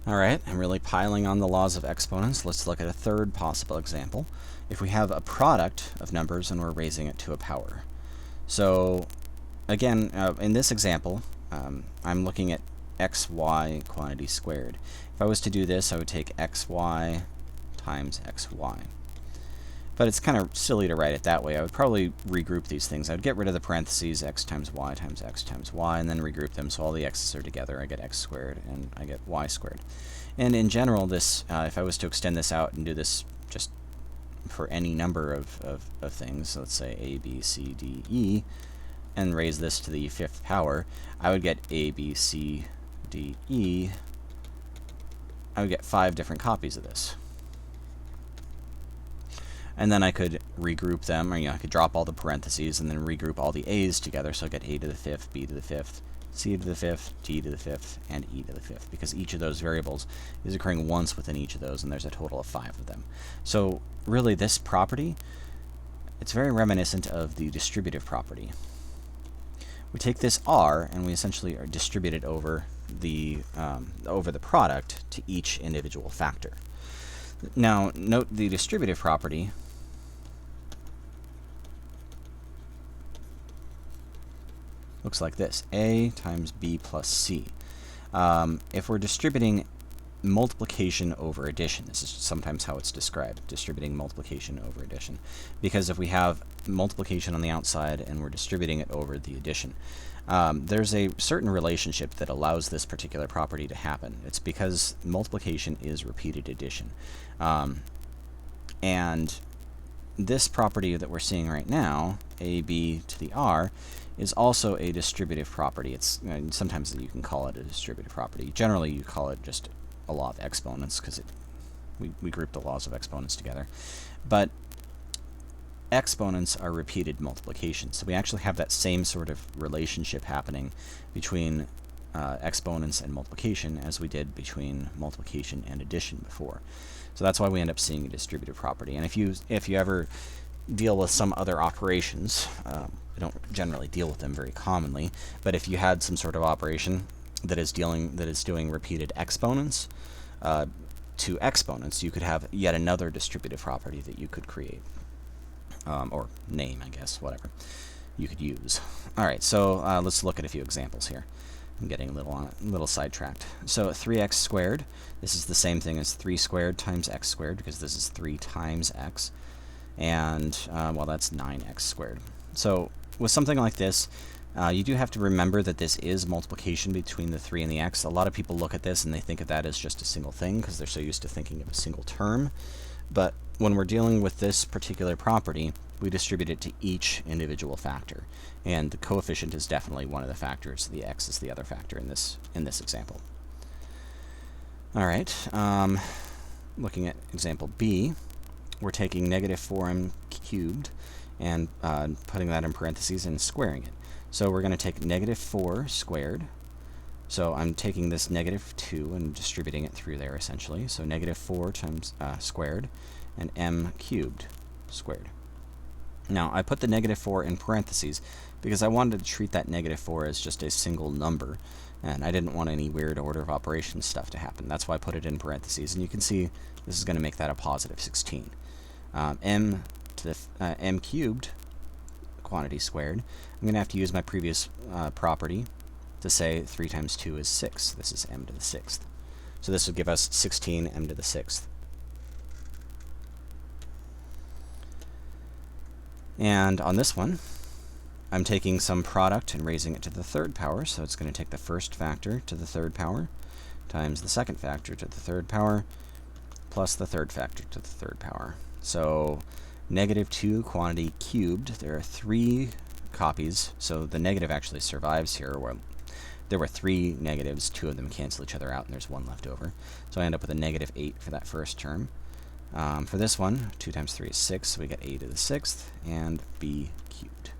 Alright, I'm really piling on the laws of exponents. Let's look at a third possible example. If we have a product of numbers and we're raising it to a power. So again, in this example, I'm looking at xy quantity squared. If I was to do this, I would take xy times xy. But it's kind of silly to write it that way. I would probably regroup these things. I would get rid of the parentheses, x times y times x times y, and then regroup them so all the x's are together. I get x squared and I get y squared. And in general, this, if I was to extend this out and do this just for any number of things, let's say a, b, c, d, e, and raise this to the fifth power, I would get a, b, c, d, e. I would get 5 different copies of this. And then I could regroup them, or I could drop all the parentheses and then regroup all the a's together, so I get a to the fifth, b to the fifth, c to the fifth, d to the fifth, and e to the fifth, because each of those variables is occurring once within each of those, and there's a total of 5 of them. So really, this property, it's very reminiscent of the distributive property. We take this r and we essentially distribute it over the product to each individual factor. Now, note the distributive property looks like this: a times b plus c. If we're distributing multiplication over addition, this is sometimes how it's described, distributing multiplication over addition, because if we have multiplication on the outside and we're distributing it over the addition, there's a certain relationship that allows this particular property to happen. It's because multiplication is repeated addition. And this property that we're seeing right now, ab to the r, is also a distributive property. It's sometimes you can call it a distributive property. Generally, you call it just a law of exponents, because we group the laws of exponents together. But exponents are repeated multiplications, so we actually have that same sort of relationship happening between exponents and multiplication as we did between multiplication and addition before. So that's why we end up seeing a distributive property. And if you ever deal with some other operations, I don't generally deal with them very commonly, but if you had some sort of operation that is doing repeated exponents to exponents, you could have yet another distributive property that you could create, or name, I guess, whatever you could use. All right, so let's look at a few examples here. I'm getting a little sidetracked. So 3x squared, this is the same thing as 3 squared times x squared, because this is 3 times x, and well, that's 9x squared. So with something like this, you do have to remember that this is multiplication between the 3 and the x. A lot of people look at this and they think of that as just a single thing because they're so used to thinking of a single term. But when we're dealing with this particular property, we distribute it to each individual factor. And the coefficient is definitely one of the factors. The x is the other factor in this example. All right, looking at example B, we're taking negative 4m cubed and putting that in parentheses and squaring it. So we're going to take negative 4 squared. So I'm taking this negative 2 and distributing it through there, essentially. So negative 4 times squared, and m cubed squared. Now, I put the negative 4 in parentheses because I wanted to treat that negative 4 as just a single number, and I didn't want any weird order of operations stuff to happen. That's why I put it in parentheses, and you can see this is going to make that a positive 16. M cubed quantity squared, I'm going to have to use my previous property to say 3 times 2 is 6. This is m to the 6th. So this would give us 16 m to the 6th. And on this one, I'm taking some product and raising it to the third power, so it's going to take the first factor to the third power times the second factor to the third power plus the third factor to the third power. So negative 2 quantity cubed, there are 3 copies, so the negative actually survives here, where there were 3 negatives, 2 of them cancel each other out, and there's 1 left over. So I end up with a negative 8 for that first term. For this one, 2 times 3 is 6, so we get a to the 6th, and b cubed.